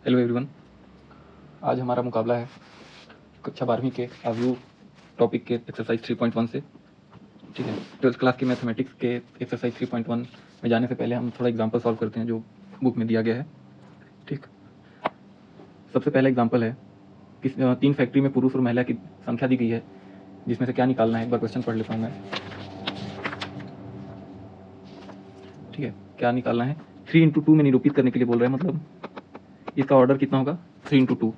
Hello everyone, आज हमारा मुकाबला है कक्षा 12वीं के अव्यू टॉपिक के एक्सरसाइज 3.1 से। ठीक है, 12th क्लास के मैथमेटिक्स के एक्सरसाइज 3.1 में जाने से पहले हम थोड़ा एग्जांपल सॉल्व करते हैं जो बुक में दिया गया है। ठीक, सबसे पहला एग्जांपल है कि 3 फैक्ट्री में पुरुष और महिला की संख्या दी गई है, जिसमें से क्या निकालना है। एक बार क्वेश्चन पढ़ लेता हूँ मैं। ठीक है, क्या निकालना है? 3 × 2 में निरूपित करने के लिए बोल रहे हैं, मतलब इसका ऑर्डर कितना होगा? 3 × 2।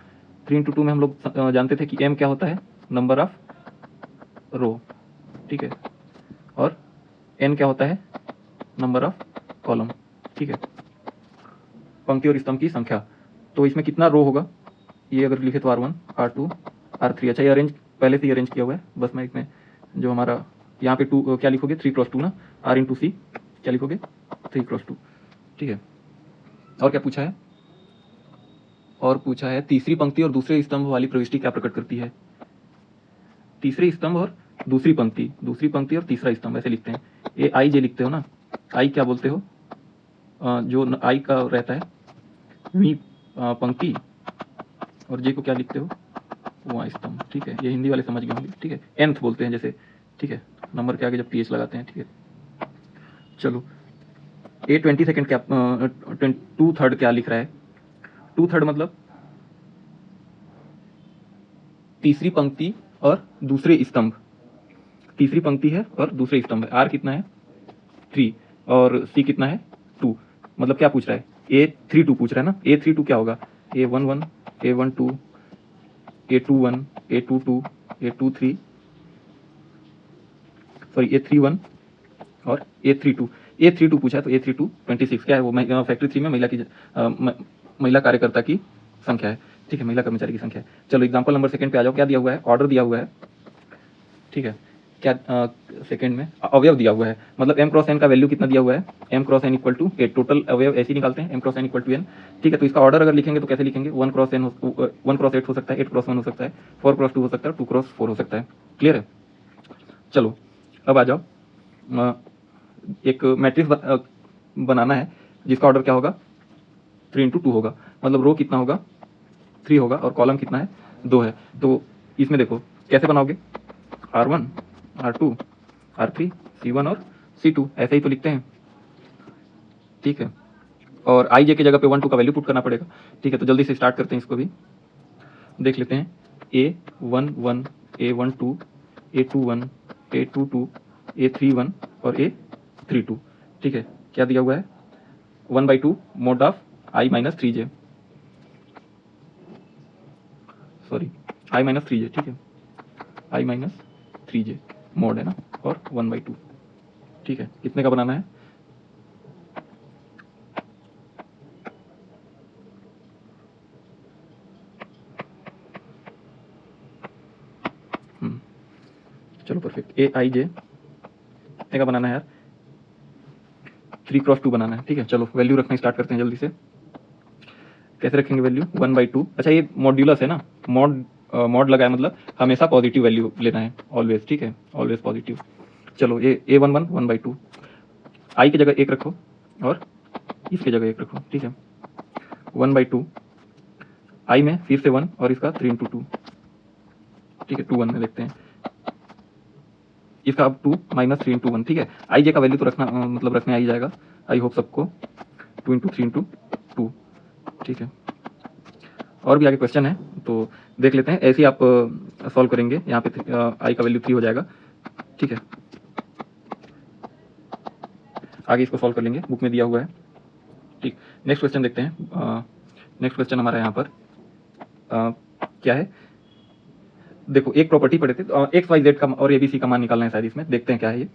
3 × 2 में हम लोग जानते थे कि m क्या होता है? नंबर ऑफ रो। ठीक है, और n क्या होता है? Number of column. ठीक है, पंक्ति और स्तंभ की संख्या। तो इसमें कितना रो होगा? ये अगर लिखे तो R1, R2, R3। अच्छा, ये अरेंज पहले से ही अरेंज किया हुआ है, बस मैं इसमें जो हमारा यहाँ पे 2 क्या लिखोगे? 3 × 2 ना, R × C क्या लिखोगे? 3 × 2। ठीक है, और क्या पूछा है? और पूछा है तीसरी पंक्ति और दूसरे स्तंभ वाली प्रविष्टि क्या प्रकट करती है? तीसरे स्तंभ और दूसरी पंक्ति और तीसरा स्तंभ ऐसे लिखते हैं। ये आई जे लिखते हो ना, आई क्या बोलते हो? जो आई का रहता है वी पंक्ति, और जे को क्या लिखते हो? वहाँ स्तंभ। ठीक है, ये हिंदी वाले समझ गए होंगे। ठीक है, nth बोलते हैं जैसे। ठीक है, नंबर के आगे जब th लगाते हैं। ठीक है, चलो ए 22 क्या 2/3 क्या लिख रहा है? 2/3 मतलब तीसरी पंक्ति और दूसरे स्तंभ। तीसरी पंक्ति है और दूसरे स्तंभ है। आर कितना है? 3 और सी कितना है? 2। मतलब क्या पूछ रहा है? A32 पूछ रहा है ना। A32 क्या होगा? A11, A12, A21, A22, A23, sorry A31 और A32। A32 पूछा है तो A32 26 क्या है? वो फैक्ट्री 3 में महिला कार्यकर्ता की संख्या है। ठीक है, महिला कर्मचारी की संख्या है। चलो एग्जाम्पल नंबर 2 पे आ जाओ। क्या दिया हुआ है? ऑर्डर दिया हुआ है। ठीक है, क्या सेकंड में अवयव दिया हुआ है, मतलब m क्रॉस n का वैल्यू कितना दिया हुआ है? m cross n equal to 8। Total अवयव ऐसे ही निकालते हैं, m cross n equal to n। ठीक है, तो इसका ऑर्डर अगर लिखेंगे तो कैसे लिखेंगे? 1 क्रॉस 8 हो सकता है, 8 क्रॉस 1 हो सकता है, 4 क्रॉस 2 हो सकता है, 2 क्रॉस 4 हो सकता है। क्लियर है? चलो अब आ जाओ, एक मैट्रिक्स बनाना है जिसका ऑर्डर क्या होगा? 3 × 2 होगा। मतलब रो कितना होगा? 3 होगा और कॉलम कितना है? 2 है। तो इसमें देखो कैसे बनाओगे? R1, R2, R3, C1 और C2 ऐसे ही तो लिखते हैं। ठीक है, और आई जे की जगह पे 1 2 का वैल्यू पुट करना पड़ेगा। ठीक है, तो जल्दी से स्टार्ट करते हैं, इसको भी देख लेते हैं। A11, A12, A21, A22, A31 और A32। ठीक है, क्या दिया हुआ है? 1/2 mod of I - 3j, sorry I - 3j। ठीक है, I - 3j मोड है ना, और 1/2। ठीक है, कितने का बनाना है? चलो परफेक्ट। AI J कितने का बनाना है यार? 3 × 2 बनाना है। ठीक है, चलो वैल्यू रखना स्टार्ट करते हैं जल्दी से। कैसे रखेंगे वैल्यू? 1/2। अच्छा, ये मॉड्यूलस है ना, मॉड लगा है, मतलब हमेशा पॉजिटिव वैल्यू लेना है, ऑलवेज। ठीक है, ऑलवेज पॉजिटिव। चलो ये A11 1/2, आई की जगह 1 रखो और इसकी जगह 1 रखो। ठीक है, 1/2 आई में फिर से 1 और इसका 3 × 2। ठीक है, 2 1 में देखते हैं इसका। अब 2 - 3 × 1। ठीक है, आई जे का वैल्यू तो रखना मतलब रखने आ ही जाएगा। आई होप सबको 2 × 3 × 2। ठीक है, और भी आगे क्वेश्चन है तो देख लेते हैं। ऐसे ही आप सॉल्व करेंगे। यहाँ पे आई का वैल्यू 3 हो जाएगा। ठीक है, आगे इसको सॉल्व कर लेंगे, बुक में दिया हुआ है। ठीक, नेक्स्ट क्वेश्चन देखते हैं। नेक्स्ट क्वेश्चन हमारा यहाँ पर क्या है? देखो एक प्रॉपर्टी पढ़े थे, एक्स वाई जेड का और ABC का मान निकालना है शायद इसमें। देखते हैं क्या है ये।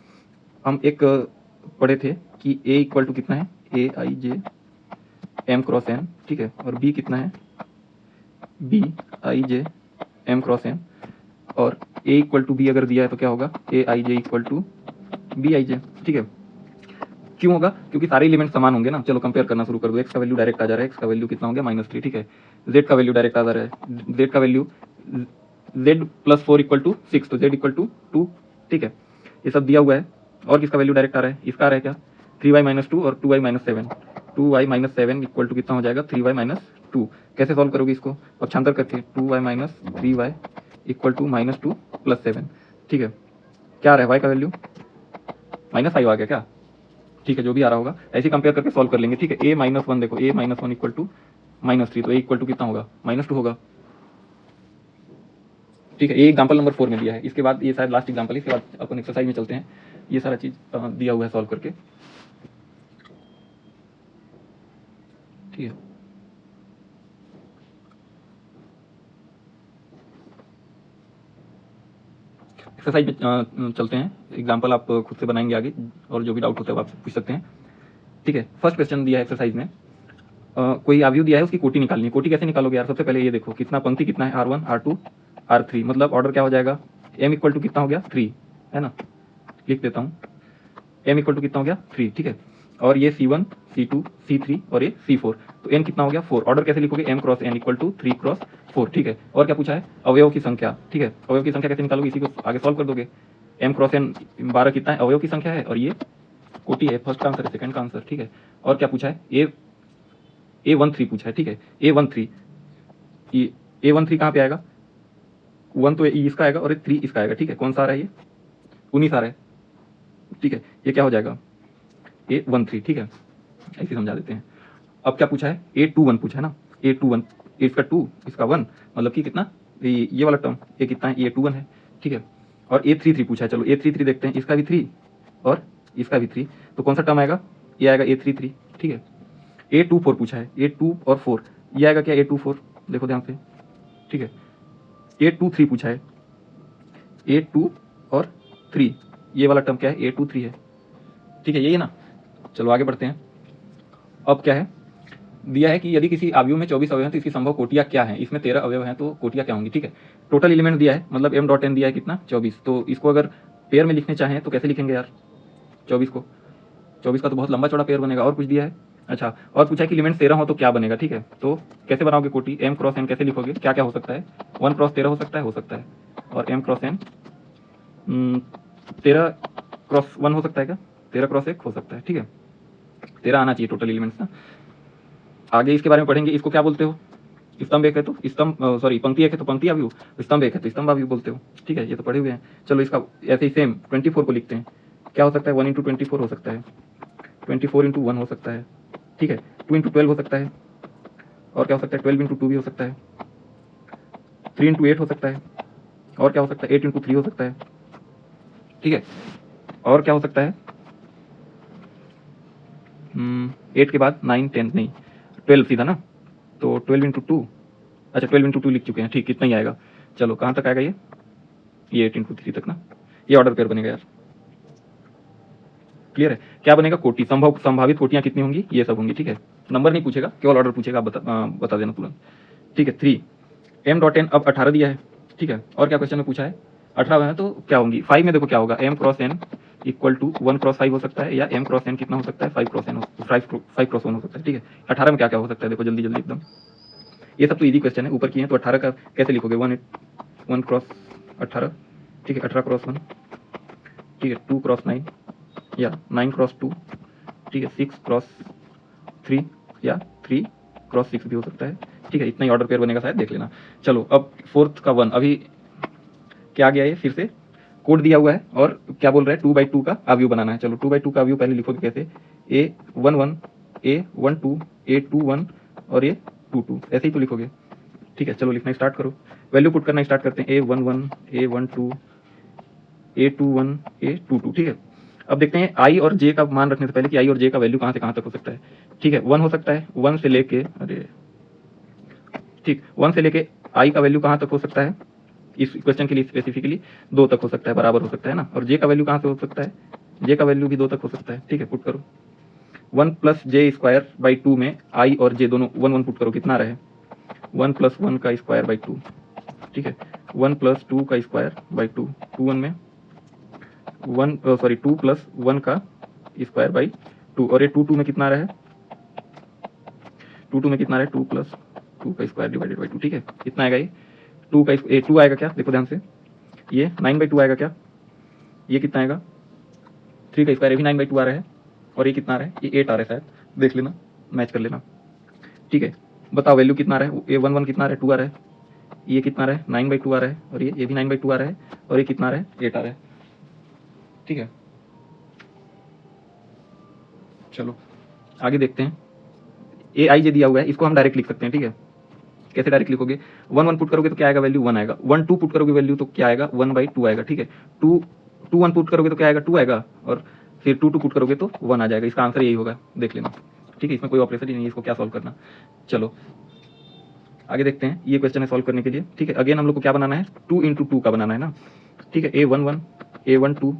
हम एक पढ़े थे कि A इक्वल टू कितना है? AIJ M × N। ठीक है, और B कितना है? BIJ M × N। और A इक्वल टू B अगर दिया है तो क्या होगा? AIJ equal to BIJ। ठीक है, क्यों होगा? क्योंकि सारे एलिमेंट समान होंगे ना। चलो कंपेयर करना शुरू कर दो। एक्स का वैल्यू डायरेक्ट आ जा रहा है, एक्स का वैल्यू कितना हो गया? -3। ठीक है, जेड का वैल्यू डायरेक्ट आ जा रहा है, जेड का वैल्यू z + 4 = 6, तो z = 2। ठीक है, ये सब दिया हुआ है। और किसका वैल्यू डायरेक्ट आ रहा है? इसका आ रहा है क्या? 3y - 2 और 2y - 7। 2y minus 7 equal to कितना हो जाएगा 3y माइनस 2। कैसे सॉल्व करोगे इसको पक्षांतर करके 2y minus 3y equal to minus 2 plus 7। ठीक है, क्या आ रहा है y का वैल्यू -5 आ गया क्या? ठीक है, जो भी आ रहा होगा ऐसे कंपेयर करके सॉल्व कर लेंगे। ठीक है, a माइनस 1 देखो, a माइनस 1 इक्वल टू -3, तो a इक्वल टू कितना होगा -2 होगा। ठीक है, ये एग्जाम्पल नंबर 4 में दिया है। इसके बाद ये शायद लास्ट एग्जाम्पल है, इसके बाद अपन एक्सरसाइज में चलते हैं। ये सारा चीज दिया हुआ है सॉल्व करके। ठीक है, एक्सरसाइज में चलते हैं। एग्जाम्पल आप खुद से बनाएंगे आगे, और जो भी डाउट होता है वो आप पूछ सकते हैं। ठीक है, फर्स्ट क्वेश्चन दिया है एक्सरसाइज में, कोई अवयव दिया है, उसकी कोटि निकालनी है। कोटि कैसे निकालोगे यार? सबसे पहले ये देखो कितना पंक्ति कितना है, R1 R2 R3, मतलब ऑर्डर क्या हो जाएगा, m इक्वल टू कितना हो गया 3, है ना। लिख देता हूँ, m इक्वल टू कितना हो गया 3। ठीक है, और ये C1 C2 C3 और ये C4, तो n कितना हो गया 4। ऑर्डर कैसे लिखोगे, m cross n equal to 3 cross 4। ठीक है, और क्या पूछा है, अवयव की संख्या। ठीक है, अवयव की संख्या कैसे निकालोगे, इसी को आगे सॉल्व कर दोगे। m क्रॉस n 12 कितना है, अवयव की संख्या है, और ये कोटि है। फर्स्ट का आंसर है, सेकंड का आंसर। ठीक है, और क्या पूछा है, A13 पूछा है। ठीक है, A13 कहाँ पे आएगा, 1 तो इसका आएगा और 3 इसका आएगा। ठीक है, कौन सा आ रहा है, ये 19 आ रहा है। ठीक है, ये क्या हो जाएगा A13। ठीक है, ऐसे समझा देते हैं। अब क्या पूछा है, A21 पूछा है ना, A21 इसका 2 इसका 1, मतलब कि कितना, ये वाला टर्म ये कितना है, A21 है। ठीक है, और A33 पूछा है। चलो A33 देखते हैं, इसका भी 3 और इसका भी 3, तो कौन सा टर्म आएगा, ये आएगा A33। ठीक है, A24 पूछा है, A2 और 4, ये आएगा क्या A24, देखो ध्यान से। ठीक है, A23 पूछा है, A2 और 3, ये वाला टर्म क्या है, A23 है। ठीक है, यही है ना। चलो आगे बढ़ते हैं। अब क्या है, दिया है कि यदि किसी अवयव में 24 अवयव हैं तो इसकी संभव कोटियां क्या हैं। इसमें 13 अवयव हैं तो कोटियां क्या होंगी। ठीक है, टोटल एलिमेंट दिया है, मतलब m डॉट n दिया है कितना 24, तो इसको अगर पेयर में लिखने चाहें तो कैसे लिखेंगे यार 24 को, 24 का तो बहुत लंबा चौड़ा पेयर बनेगा। और कुछ दिया है, अच्छा, और पूछा है कि एलिमेंट 13 हो तो क्या बनेगा। ठीक है, तो कैसे बनाओगे कोटि, m क्रॉस n कैसे लिखोगे, क्या क्या हो सकता है, 1 क्रॉस 13 हो सकता है, और m क्रॉस n 13 क्रॉस 1 हो सकता है क्या, 13 क्रॉस 1 हो सकता है। ठीक है, 13 आना चाहिए टोटल एलिमेंट्स ना। आगे इसके बारे में पढ़ेंगे, इसको क्या बोलते हो, स्तंभ एक है तो स्तंभ, सॉरी पंक्ति एक है तो पंक्ति अवयव, स्तंभ एक है तो स्तंभ अवयव बोलते हो। ठीक है, ये तो पढ़े हुए हैं। चलो इसका ऐसे ही सेम 24 को लिखते हैं, क्या हो सकता है, 1 इंटू 24 हो सकता है, 24 इंटू 1 हो सकता है। ठीक है, 2 इंटू 12 हो सकता है, और क्या हो सकता है 12 इंटू 2 भी हो सकता है, 3 इंटू 8 हो सकता है, और क्या हो सकता है 8 इंटू 3 हो सकता है। ठीक है, और क्या हो सकता है 8 के बाद 9 10 नहीं 12 सीधा ना, तो 12 इंटू 2, अच्छा 12 इंटू 2 लिख चुके हैं। ठीक, कितना ही आएगा, चलो कहाँ तक आएगा ये 8 इंटू 3 तक ना, ये ऑर्डर पेयर बनेगा यार। क्लियर है, क्या बनेगा, कोटि, संभावित कोटियां कितनी होंगी, ये सब होंगी। ठीक है, नंबर नहीं पूछेगा, केवल ऑर्डर पूछेगा, आप बता देना तुरंत। ठीक है, 3 m डॉट n अब 18 दिया है। ठीक है, और क्या क्वेश्चन में पूछा है, 18 है तो क्या होंगी, 5 में देखो क्या होगा, m cross n equal to 1 cross 5 हो सकता है, या m क्रॉस n कितना हो सकता है 5 क्रॉस n 5 क्रॉस 1 हो सकता है। ठीक है, 18 में क्या क्या हो सकता है, देखो जल्दी जल्दी एकदम, ये सब तो इजी क्वेश्चन है, ऊपर किए हैं, तो 18 का कैसे लिखोगे, 1 क्रॉस 18। ठीक है, 18 क्रॉस 1। ठीक है, 2 क्रॉस 9 या 9 क्रॉस 2। ठीक है, 6 क्रॉस 3 या 3 क्रॉस 6 भी हो सकता है। ठीक है, इतना ही ऑर्डर पेयर बनेगा शायद, देख लेना। चलो अब फोर्थ का 1, अभी क्या गया ये, फिर से कोड दिया हुआ है, और क्या बोल रहा है 2/2 का अवयव बनाना है। चलो 2/2 का अवयव पहले लिखोगे कैसे, A11 A12 A21 और A22, ऐसे ही तो लिखोगे। ठीक है, चलो लिखना स्टार्ट करो, वैल्यू पुट करना स्टार्ट करते हैं, A11 A12 A21 A22। ठीक है, अब देखते हैं आई और जे का मान रखने से पहले कि आई और जे का वैल्यू कहाँ से कहाँ तक हो सकता है। ठीक है, 1 हो सकता है, 1 से लेके, अरे ठीक, 1 से लेके आई का वैल्यू कहाँ तक हो सकता है, इस क्वेश्चन के लिए स्पेसिफिकली 2 तक हो सकता है, बराबर हो सकता है ना। और जे का वैल्यू कहाँ से हो सकता है, जे का वैल्यू भी 2 तक हो सकता है। ठीक है, पुट करो, 1 प्लस जे स्क्वायर बाई 2 में आई और जे दोनों 1 1 पुट करो, कितना रहे 1 प्लस 1 का स्क्वायर बाई 2। ठीक है, 1 प्लस 2 का स्क्वायर बाई 2, 2 1 में 2 प्लस 1 का स्क्वायर बाई 2, और ये 2 में कितना रहे, 2 में कितना रहे 2 प्लस 2 का स्क्वायर डिवाइडेड बाई 2। ठीक है, कितना आएगा ये 2 आएगा क्या, देखो ध्यान से, ये 9/2 आएगा क्या, ये कितना आएगा 3 का स्क्वायर, ये भी 9/2 आ रहा है, और ये कितना आ रहा है, ये 8 आ रहा है शायद, देख लेना। मैच कर लेना। ठीक है, बताओ वैल्यू कितना आ रहा है, ये 1 1 कितना आ रहा है, 2 आ रहा है, ये कितना आ रहा है 9/2 आ रहा है, और ये भी 9/2 आ रहा है, और ये कितना आ रहा है 8 आ रहा है। ठीक है, चलो आगे देखते हैं। ए आई जे दिया हुआ है, इसको हम डायरेक्ट लिख सकते हैं। ठीक है, कैसे डायरेक्ट लिखोगे, 1 1 पुट करोगे तो क्या आएगा, वैल्यू 1 आएगा। 1 2 पुट करोगे वैल्यू तो क्या आएगा, 1/2 आएगा। ठीक है, 2 2 1 पुट करोगे तो क्या आएगा, 2 आएगा, और फिर 2 2 पुट करोगे तो 1 आ जाएगा। इसका आंसर यही होगा, देख लेना। ठीक है, इसमें कोई ऑपरेशन ही नहीं है, इसको क्या सॉल्व करना। चलो आगे देखते हैं, ये क्वेश्चन है सॉल्व करने के लिए। ठीक है, अगेन हम लोग को क्या बनाना है, 2 × 2 का बनाना है ना। ठीक है, A11 A12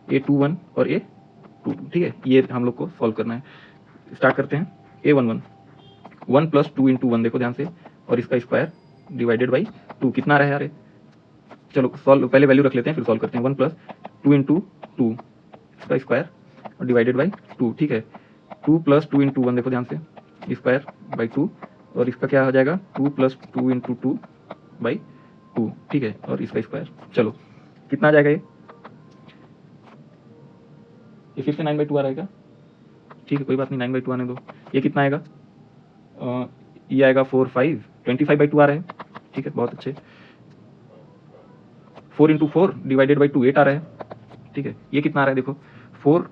A21 और A22। ठीक है, ये हम लोग को सॉल्व करना है। स्टार्ट करते हैं। A11 1 + 2 × 1 देखो ध्यान से, और इसका स्क्वायर डिवाइडेड बाई 2 कितना रहा है यार। चलो सॉल्व, पहले वैल्यू रख लेते हैं फिर सॉल्व करते हैं। 1 + 2 × 2 इसका स्क्वायर डिवाइडेड बाई 2। ठीक है, 2 + 2 × 1 देखो ध्यान से, स्क्वायर बाई 2, और इसका क्या हो जाएगा 2 + 2 × 2 बाई 2। ठीक है, और इसका स्क्वायर। चलो कितना आ जाएगा ये फिर से 9/2 आ रहा है क्या। ठीक है, कोई बात नहीं, 9/2 आने दो। ये कितना आएगा, ये आएगा 4 5 25/2 आ रहा है। ठीक है, बहुत अच्छे। 4 × 4 डिवाइडेड बाई 2 8 आ रहा है। ठीक है, ये कितना आ रहा है देखो, 4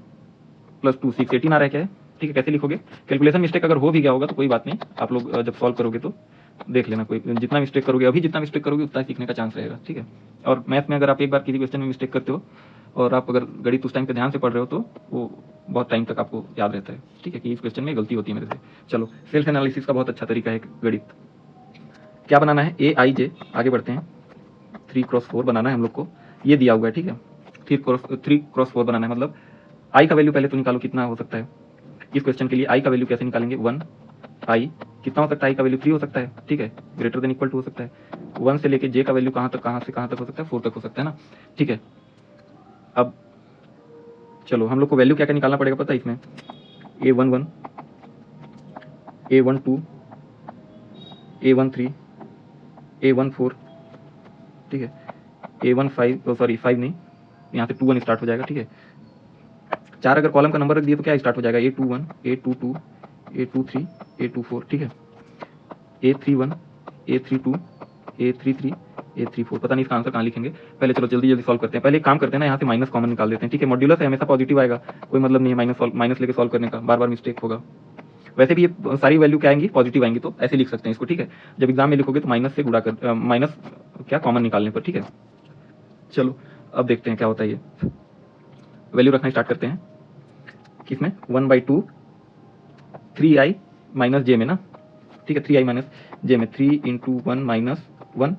+ 2 6 18 आ रहा है क्या है। ठीक है, कैसे लिखोगे, कैलकुलेशन मिस्टेक अगर हो भी गया होगा तो कोई बात नहीं, आप लोग जब सॉल्व करोगे तो देख लेना। कोई जितना मिस्टेक करोगे, अभी जितना मिस्टेक करोगे उतना सीखने का चांस रहेगा। ठीक है, और मैथ में अगर आप एक बार किसी क्वेश्चन में मिस्टेक करते हो और आप अगर गणित उस टाइम पे ध्यान से पढ़ रहे हो तो वो बहुत टाइम तक आपको याद रहता है। ठीक है, कि इस क्वेश्चन में गलती होती है मेरे से। चलो सेल्फ एनालिसिस का बहुत अच्छा तरीका है गणित। क्या बनाना है, AIJ। आगे बढ़ते हैं। 3 × 4 बनाना है हम लोग को, ये दिया हुआ है। ठीक है, 3 × 4 बनाना है, मतलब आई का वैल्यू पहले तो निकालो कितना हो सकता है। इस क्वेश्चन के लिए आई का वैल्यू कैसे निकालेंगे, 1 आई कितना हो सकता है, आई का वैल्यू 3 हो सकता है। ठीक है, ग्रेटर देन इक्वल टू हो सकता है। 1 से लेके जे का वैल्यू कहाँ से कहाँ तक हो सकता है, 4 तक हो सकता है ना। ठीक है, अब चलो हम लोग को वैल्यू क्या क्या निकालना पड़ेगा पता है इसमें, A11 A12 A13 A14। ठीक है, A15 सॉरी 5 नहीं, यहाँ से 2 1 स्टार्ट हो जाएगा। ठीक है, 4 अगर कॉलम का नंबर रख दिए तो क्या स्टार्ट हो जाएगा, A21 A22 A23 A24। ठीक है, A31 A32 A33 A34। पता नहीं इसका आंसर कहाँ लिखेंगे, पहले चलो जल्दी जल्दी सॉल्व करते हैं। पहले एक काम करते हैं ना, यहाँ से माइनस कॉमन निकाल देते हैं। ठीक है, मॉड्यूलस है, हमेशा पॉजिटिव आएगा, कोई मतलब नहीं है माइनस लेके सॉल्व करने का, बार बार मिस्टेक होगा। वैसे भी ये सारी वैल्यू क्या आएंगी, पॉजिटिव आएंगी, तो ऐसे लिख सकते हैं इसको। ठीक है, जब एग्जाम में लिखोगे तो माइनस से गुणा कर, माइनस क्या कॉमन निकालने पर। ठीक है, चलो अब देखते हैं क्या होता है। ये वैल्यू रखना स्टार्ट करते हैं किसमें, 1/2 3i - j में ना। ठीक है, 3i - j में 3 × 1 - 1।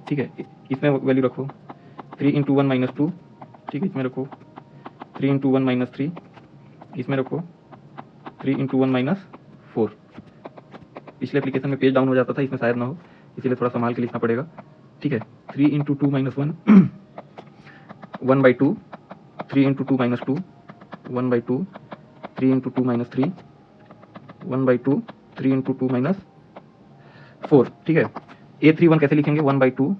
ठीक है, इसमें वैल्यू रखो 3 × 1 - 2। ठीक है, इसमें रखो 3 × 1 - 3। इसमें रखो 3 × 1 - 4। पिछले एप्लीकेशन में पेज डाउन हो जाता था, इसमें शायद ना हो, इसीलिए थोड़ा संभाल के लिखना पड़ेगा। ठीक है, 3 × 2 - 1 1/2 3 × 2 - 2 1/2 3 × 2 - 3 1/2 3 × 2 - 4। ठीक है, A31 कैसे लिखेंगे, 1/2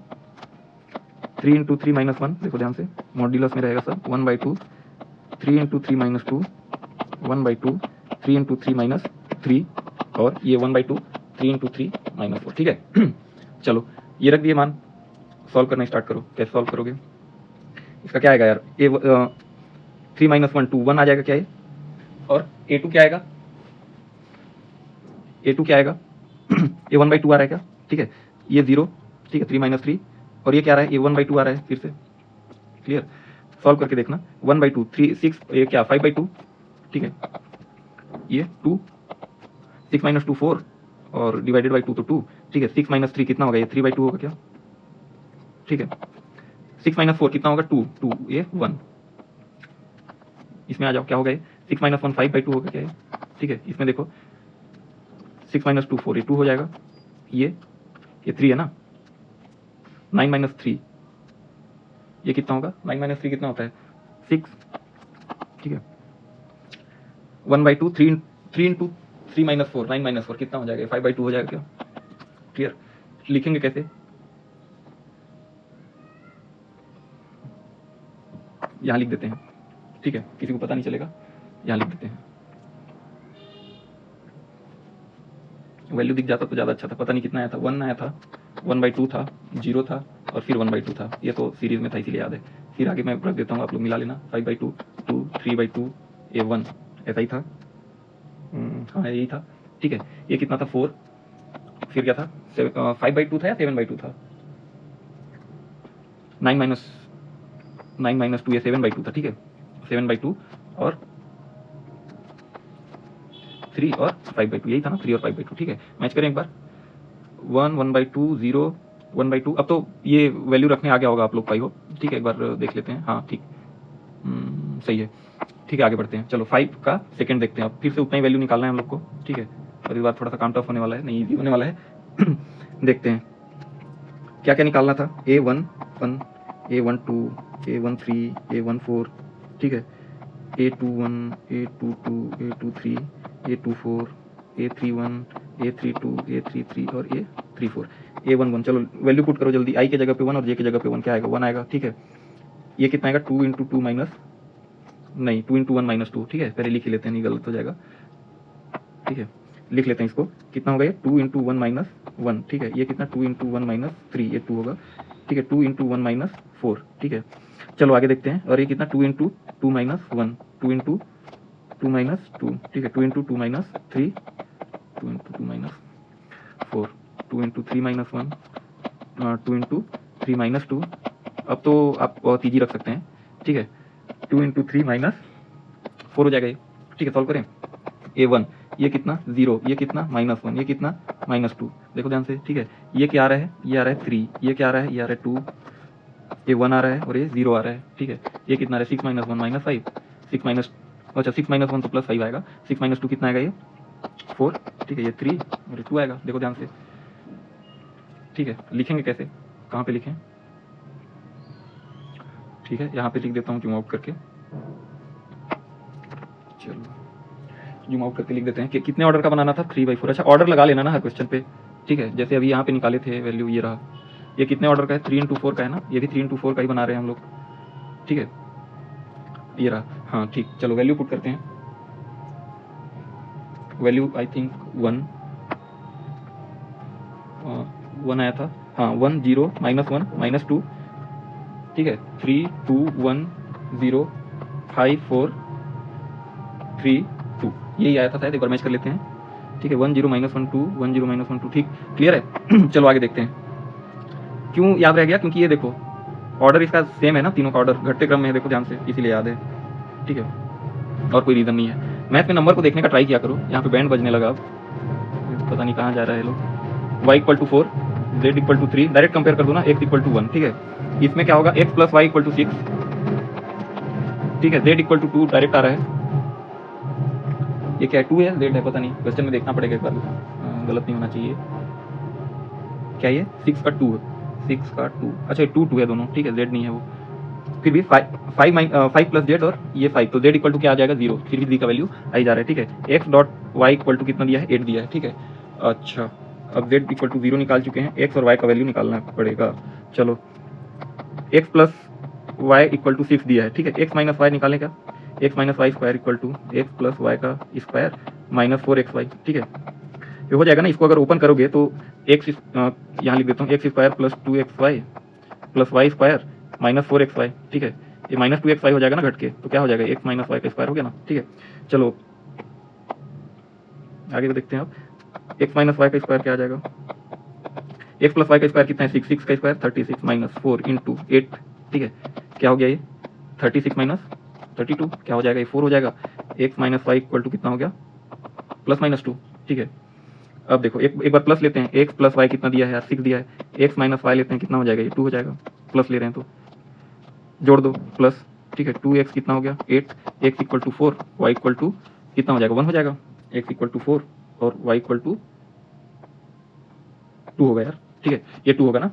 3 × 3 - 1। देखो ध्यान से, मॉड्यूलस में रहेगा सब। 1/2 3 × 3 - 2 1/2 3 × 3 - 3, और ये 1/2 3 × 3 - 4। ठीक है, चलो ये रख दिए मान, सॉल्व करना स्टार्ट करो। कैसे सॉल्व करोगे, इसका क्या आएगा यार, 3 - 1 2 1 आ जाएगा क्या ये, और A2 क्या आएगा, A2 क्या आएगा ये 1/2 आ रहा है क्या। ठीक है, ये 0। ठीक है, 3 - 3, और ये क्या आ रहा है, ये 1/2 आ रहा है फिर से। क्लियर, सॉल्व करके देखना। 1/2 3 6, ये क्या 5/2। ठीक है, ये 2 6 - 2 4, और डिवाइडेड बाई 2 तो 2। ठीक है, 6 - 3 कितना होगा, ये 3/2 होगा क्या। ठीक है, 6 - 4 कितना होगा, 2 2 ये 1। इसमें आ जाओ, क्या होगा ये 6 - 1 5/2 होगा क्या ये। ठीक है, इसमें देखो 6 - 2 4, ये 2 हो जाएगा। ये 3 है ना, 9 - 3 ये कितना होगा, 9 - 3 कितना होता है 6। ठीक है, 1/2 3 3 × 3 - 4 9 - 4 कितना हो जाएगा, 5/2 हो जाएगा क्या। क्लियर, लिखेंगे कैसे, यहाँ लिख देते हैं। ठीक है, किसी को पता नहीं चलेगा, यहाँ लिख देते हैं। वैल्यू दिख जाता तो ज़्यादा अच्छा था। पता नहीं कितना आया था, 1 आया था, 1/2 था, 0 था और फिर 1/2 था। ये तो सीरीज़ में था इसीलिए याद है। फिर आगे मैं रख देता हूँ, आप लोग मिला लेना। 5/2, 2, 3/2, ये 1 ऐसा ही था। हाँ यही था, ठीक है। ये कितना था 4, फिर क्या था 5/2 था या 7/2 था, 9 - 2 ये 7/2 था, ठीक है। 7/2 और 3 और 5/2 यही था ना, 3 और 5/2, ठीक है। मैच करें एक बार, 1, 1/2, 0, 1/2। अब तो ये वैल्यू रखने आ गया होगा आप लोग 5 हो, ठीक है। एक बार देख लेते हैं, हाँ ठीक, सही है, ठीक है। आगे बढ़ते हैं, चलो 5 का सेकंड देखते हैं। अब फिर से उतना ही वैल्यू निकालना है हम लोग को, ठीक है। और इस बार थोड़ा सा काम टफ होने वाला है, नहीं ईजी होने वाला है। देखते हैं क्या क्या निकालना था। A1 1, A1 2, A1 3, A1 4, ठीक है। A21, A22, A23, A24, A31, A32, A33 और A34, A11। चलो वैल्यू पुट करो जल्दी, आई के जगह पे 1 और जे की जगह पे 1, क्या आएगा 1 आएगा, ठीक है। ये कितना आएगा 2 × 2 माइनस, नहीं 2 × 1 - 2, ठीक है। पहले लिख ही लेते हैं, नहीं गलत हो जाएगा, ठीक है। लिख लेते हैं इसको, कितना होगा ये 2 × 1 - 1, ठीक है। ये कितना 2 × 1 - 3, ये 2 होगा, ठीक है। 2 × 1 - 4, ठीक है। चलो आगे देखते हैं। और ये कितना 2 × 2 - 1, 2 × 2 - 2, ठीक है। 2 × 2 - 3, 2 × 2 - 4, 2 × 3 - 1, 2 × 3 - 2। अब तो आप बहुत ईजी रख सकते हैं, ठीक है। 2 × 3 - 4 हो जाएगा ये, ठीक है। सॉल्व करें, A1 ये कितना 0, ये कितना -1, ये कितना -2, देखो ध्यान से, ठीक है। ये क्या आ रहा है, ये आ रहा है 3, ये क्या आ रहा है, ये आ रहा है 2, ये 1 आ रहा है और ये 0 आ रहा है, ठीक है। ये कितना आ रहा है 6 - 1 - 5, 6 माइनस, अच्छा 6 - 1 तो +5 आएगा, 6 - 2 कितना आएगा ये 4, ठीक है। ये 3 और ये 2 आएगा, देखो ध्यान से, ठीक है। लिखेंगे कैसे, कहाँ पे लिखें, ठीक है। यहाँ पे लिख देता हूँ जूम आउट करके, चलो जूम आउट करके लिख देते हैं कि कितने ऑर्डर का बनाना था 3/4। अच्छा ऑर्डर लगा लेना ना हर क्वेश्चन पे, ठीक है। जैसे अभी यहाँ पे निकाले थे वैल्यू, ये रहा, ये कितने ऑर्डर का है 3 × 4 का है ना, ये भी 3 × 4 का ही बना रहे हैं हम लोग, ठीक है। ये रहा, हाँ ठीक। चलो वैल्यू पुट करते हैं, वैल्यू आई थिंक 1 आया था, हाँ 1 0 -1 -2, ठीक है। 3 2 1 0 5 4 3 2 यही आया था शायद, एक बार मैच कर लेते हैं, ठीक है। 1 0 -1 2, 1 0 -1 2, ठीक क्लियर है। चलो आगे देखते हैं। क्यों याद रह गया, क्योंकि ये देखो ऑर्डर इसका सेम है ना, तीनों का ऑर्डर घटते क्रम में है, देखो ध्यान से, इसीलिए याद है, ठीक है। और कोई रीज़न नहीं है। मैथ में नंबर को देखने का ट्राई किया करो। यहाँ पे बैंड बजने लगा, अब पता नहीं कहाँ जा रहा है लोग। y = 4, z = 3, डायरेक्ट कंपेयर कर दो ना, x = 1, ठीक है। इसमें क्या होगा x + y = 6, ठीक है। z = 2 डायरेक्ट आ रहा है, ये क्या है 2 है, z है, पता नहीं, क्वेश्चन में देखना पड़ेगा एक बार, गलत नहीं होना चाहिए। क्या ये 6 का 2, 6 का 2, अच्छा 2 2 है दोनों, ठीक है। z नहीं है वो, फिर भी 5 + z और ये 5, तो z = क्या आ जाएगा 0, फिर भी z का वैल्यू आई जा रहा है, ठीक है। x.y = कितना दिया है 8 दिया है, ठीक है। अच्छा अब z = 0 निकाल चुके हैं, x और y का वैल्यू निकालना पड़ेगा। चलो x + y = 6 दिया है, ठीक है। x - y निकालें क्या, x - y² = x + y का स्क्वायर -4xy, ठीक है। ये हो जाएगा ना, इसको अगर ओपन करोगे तो x यहाँ लिख देता हूँ, x² + 2xy + y² -4xy, ठीक है। ये -2xy हो जाएगा ना घट के, तो क्या हो जाएगा x - y का स्क्वायर हो गया ना, ठीक है। चलो आगे को देखते हैं। अब x - y का स्क्वायर क्या आ जाएगा, x + y का स्क्वायर कितना है 6, 6 का स्क्वायर 36 -4 × 8, ठीक है। क्या हो गया ये 36 - 32, क्या हो जाएगा ये 4 हो जाएगा। x - y = कितना हो गया +-2, ठीक है। अब देखो एक बार प्लस लेते हैं, x + y कितना दिया है यार 6 दिया है, x - y लेते हैं, कितना हो जाएगा ये 2 हो जाएगा, प्लस ले रहे हैं तो जोड़ दो प्लस, ठीक है। 2x कितना हो गया 8, x = 4, y = कितना हो जाएगा 1 हो जाएगा, x = 4 और y = 2 होगा यार, ठीक है। ये 2 होगा ना,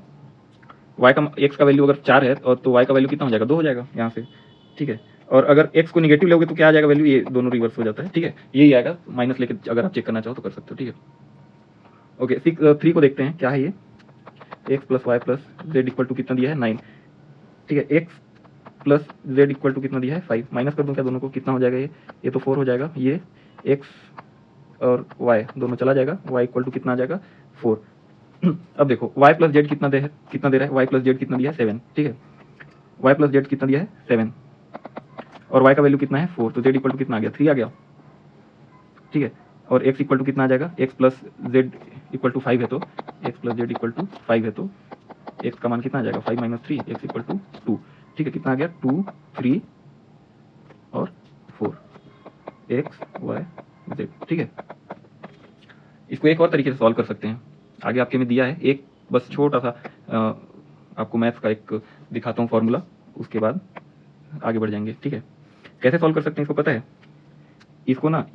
y का x का वैल्यू अगर 4 है और तो y का वैल्यू कितना हो जाएगा 2 हो जाएगा यहाँ से, ठीक है। और अगर x को निगेटिव लोगे तो क्या आ जाएगा वैल्यू, ये दोनों रिवर्स हो जाता है, ठीक है। यही आएगा, माइनस लेके अगर आप चेक करना चाहो तो कर सकते हो, ठीक है। ओके 3 को देखते हैं क्या है ये, x + y + z = कितना दिया है 9, ठीक है। x + z = कितना दिया है 5, माइनस कर दूं क्या दोनों को, कितना हो जाएगा ये तो 4 हो जाएगा, ये x और y दोनों चला जाएगा, y इक्वल टू कितना आ जाएगा 4। अब देखो y प्लस जेड कितना दे रहा है, y प्लस जेड कितना दिया है 7, ठीक है, y प्लस जेड कितना दिया है 7 और y का वैल्यू कितना है 4, तो z इक्वल टू कितना आ गया 3 आ गया, ठीक है। और x इक्वल टू कितना आ जाएगा, x plus z equal to 5 है तो x plus z equal to 5 है तो x का मान कितना आ जाएगा 5 माइनस 3, x इक्वल टू 2, ठीक है। कितना आ गया 2 3 और 4 x y z, ठीक है। इसको एक और तरीके से सॉल्व कर सकते हैं, आगे आपके में दिया है एक बस छोटा सा आपको मैथ्स का एक दिखाता हूँ फॉर्मूला, उसके बाद आगे बढ़ जाएंगे, ठीक है। कैसे सॉल्व कर सकते हैं इसको पता है, इसको ना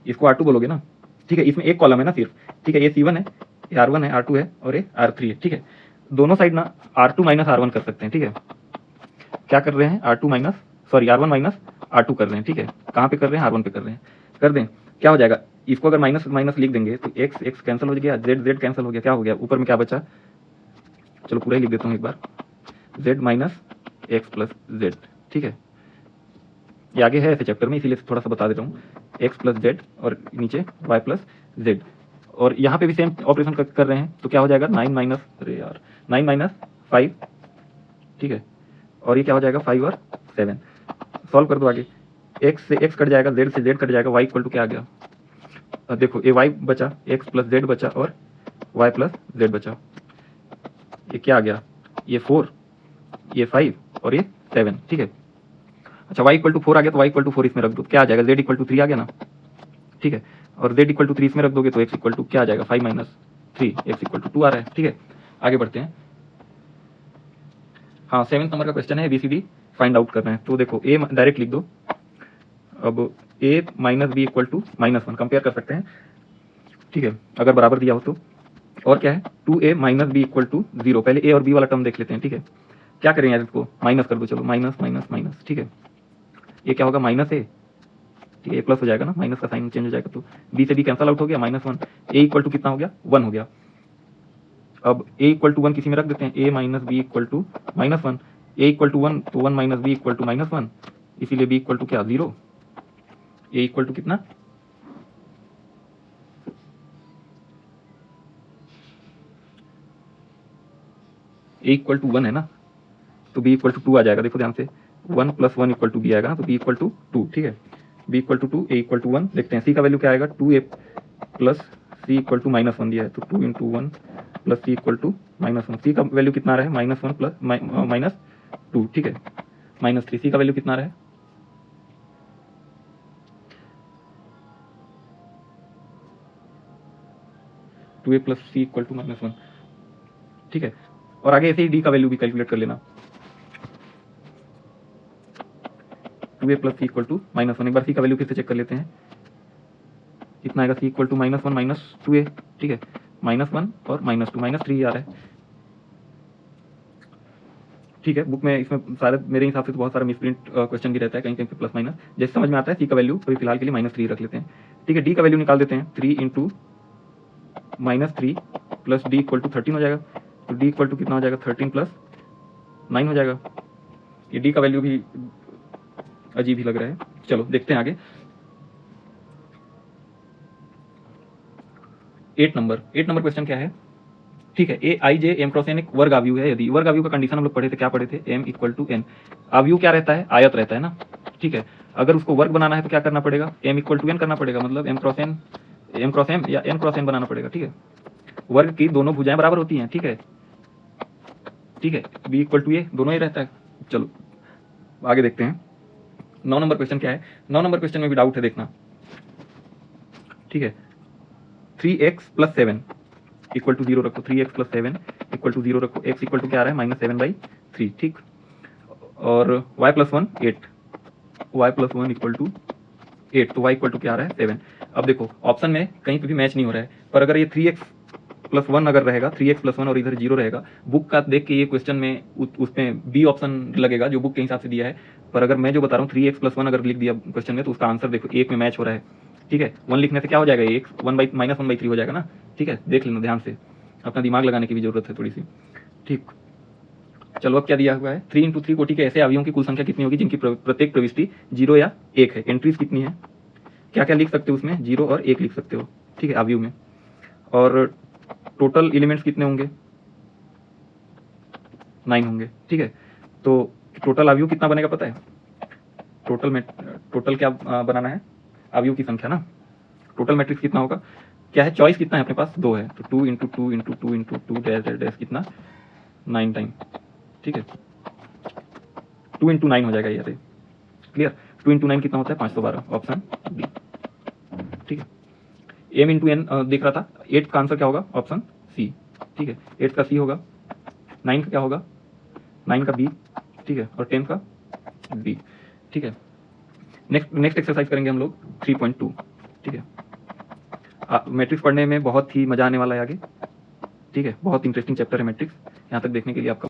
इसको R2 बोलोगे ना, ठीक है। इसमें एक कॉलम है ना सिर्फ, ठीक है, ये C1 है, ये R1 है, R2 है और ये R3 है, ठीक है। दोनों साइड ना R2 माइनस R1 कर सकते हैं, ठीक है। क्या कर रहे हैं R1 माइनस R2 कर रहे हैं, ठीक है। कहाँ पे कर रहे हैं, R1 पे कर रहे हैं। कर दें, क्या हो जाएगा, इसको अगर माइनस माइनस लिख देंगे तो x कैंसिल हो गया, z कैंसिल हो गया, क्या हो गया, ऊपर में क्या बचा, चलो पूरा ही लिख देता हूँ एक बार, z minus x plus Z, ठीक है। ये आगे है ऐसे चैप्टर में, इसीलिए थोड़ा सा बता देता हूँ, x प्लस जेड और नीचे y प्लस जेड, और यहाँ पे भी सेम ऑपरेशन कर रहे हैं, तो क्या हो जाएगा 9 माइनस 5, ठीक है, और ये क्या हो जाएगा 5 और 7। सॉल्व कर दो आगे, x से x कट जाएगा, z से z कट जाएगा, y इक्वल टू क्या आ गया, देखो ये y बचा, x प्लस जेड बचा और y प्लस जेड बचा, ये क्या आ गया, ये 4, ये 5 और ये 7, ठीक है। अच्छा y इक्वल टू 4 आ गया तो y इक्वल टू 4 इसमें रख दो, क्या आ जाएगा, z इक्वल टू 3 आ गया ना, ठीक है। और z इक्वल टू 3 इसमें रख दोगे तो x इक्वल टू क्या आ जाएगा 5 माइनस 3, x इक्वल टू 2 आ रहा है, ठीक है। आगे बढ़ते हैं, हाँ 7 नंबर का क्वेश्चन है, ABCD फाइंड आउट करना है, तो देखो a डायरेक्ट लिख दो, अब a minus b equal to -1 compare कर सकते हैं, ठीक है, अगर बराबर दिया हो तो। और क्या है 2a minus b equal to 0, पहले a और b वाला टर्म देख लेते हैं, ठीक है। क्या करें यार, इसको माइनस कर दो, चलो माइनस माइनस माइनस, ठीक है। ये क्या होगा माइनस a, ठीक है, a प्लस हो जाएगा ना, माइनस का साइन चेंज हो जाएगा तो b से b कैंसल आउट हो गया, -1, a इक्वल टू कितना हो गया 1 हो गया। अब a इक्वल टू 1 किसी में रख देते हैं, a minus b equal to -1, a equal to 1 तो 1 माइनस बी इक्वल टू -1, इसीलिए b इक्वल टू क्या 0, a इक्वल टू कितना a इक्वल टू 1 है ना, तो b इक्वल टू 2 आ जाएगा, देखो ध्यान से 1 + 1 इक्वल टू b आएगा ना, तो b इक्वल टू 2, ठीक है। b equal to 2, a equal to 1, देखते हैं c का वैल्यू क्या आएगा, 2a plus c equal to -1 दिया है, तो 2 × 1 plus c equal to -1, c का वैल्यू कितना आ रहा है -1 प्लस -2, ठीक है, -3, c का वैल्यू कितना आ रहा है 2a plus c equal to -1, ठीक है। और आगे ऐसे ही d का वैल्यू भी कैलकुलेट कर लेना, 2a plus c equal to -1, एक बार c का वैल्यू फिर से चेक कर लेते हैं, कितना आएगा, c equal to -1 minus 2a, ठीक है, -1 और -2 -3 आ रहा है, ठीक है। बुक में इसमें सारे मेरे हिसाब से तो बहुत सारा मिसप्रिंट क्वेश्चन भी रहता है, कहीं कहीं पे प्लस माइनस, जैसे समझ में आता है। सी का वैल्यू अभी फिलहाल के लिए -3 रख लेते हैं, ठीक है। डी का वैल्यू निकाल देते हैं, 3 × -3 प्लस डी इक्वल टू 13 हो जाएगा, तो डी इक्वल टू कितना हो जाएगा 13 + 9 हो जाएगा। ये डी का वैल्यू भी अजीब ही लग रहा है, चलो देखते हैं आगे। 8 नंबर क्वेश्चन क्या है, ठीक है। ए आई जे एम क्रॉस एन एक वर्ग आव्यूह है, यदि वर्ग आव्यूह का कंडीशन हम लोग पढ़े थे, क्या पढ़े थे, m = n, आव्यूह क्या रहता है, आयत रहता है ना, ठीक है। अगर उसको वर्ग बनाना है तो क्या करना पड़ेगा, m = n करना पड़ेगा, मतलब m क्रॉस m या n क्रॉस n बनाना पड़ेगा, ठीक है। वर्ग की दोनों भुजाएं बराबर होती हैं, ठीक है, ठीक है, b = a दोनों ही रहता है। चलो आगे देखते हैं, 9 नंबर क्वेश्चन क्या है, 9 नंबर क्वेश्चन में भी डाउट है, देखना, ठीक है। 3x + 7 इक्वल टू 0 रखो, 3x + 7 इक्वल टू 0 रखो, x इक्वल टू क्या आ रहा है -7/3, ठीक। और y + 1 8, y + 1 इक्वल टू 8, तो y इक्वल टू क्या आ रहा है 7। अब देखो ऑप्शन में कहीं पे भी मैच नहीं हो रहा है, पर अगर ये 3x + 1 अगर रहेगा, 3x + 1 और इधर 0 रहेगा, बुक का देख के ये क्वेश्चन में उसमें बी ऑप्शन लगेगा जो बुक के हिसाब से दिया है। पर अगर मैं जो बता रहा हूँ 3x + 1 अगर लिख दिया क्वेश्चन में, तो उसका आंसर देखो एक में मैच हो रहा है, ठीक है। 1 लिखने से क्या हो जाएगा, एक -1/3 हो जाएगा ना, ठीक है, देख लेना ध्यान से, अपना दिमाग लगाने की भी जरूरत है थोड़ी सी, ठीक। चलो अब क्या दिया हुआ है, 3 × 3 कोटि के ऐसे अवयवों की कुल संख्या कितनी होगी जिनकी प्रत्येक प्रविष्टि 0 या 1 है, एंट्रीज कितनी है, क्या क्या लिख सकते हो उसमें, 0 और 1 लिख सकते हो, ठीक है, अवयव में। और टोटल एलिमेंट्स कितने होंगे, 9 होंगे, ठीक है। तो टोटल अवयव कितना बनेगा पता है, टोटल क्या बनाना है, अवयव की संख्या ना। टोटल मैट्रिक्स कितना होगा, क्या है, चॉइस कितना है अपने पास, 2 है, तो 2 into 2 into 2 into 2 dash dash dash कितना, 9 टाइम, ठीक है, 2 इंटू 9 हो जाएगा ये, क्लियर। 2 इंटू 9 कितना होता है, 512, ऑप्शन बी, ठीक है। एम इंटू एन देख रहा था, 8 का आंसर क्या होगा, ऑप्शन सी, ठीक है। 8 का सी होगा, 9 का क्या होगा, 9 का बी, ठीक है, और 10 का बी, ठीक है। नेक्स्ट एक्सरसाइज करेंगे हम लोग 3.2, ठीक है। मैट्रिक्स पढ़ने में बहुत ही मजा आने वाला है आगे, ठीक है, बहुत इंटरेस्टिंग चैप्टर है मैट्रिक्स। यहाँ तक देखने के लिए आपका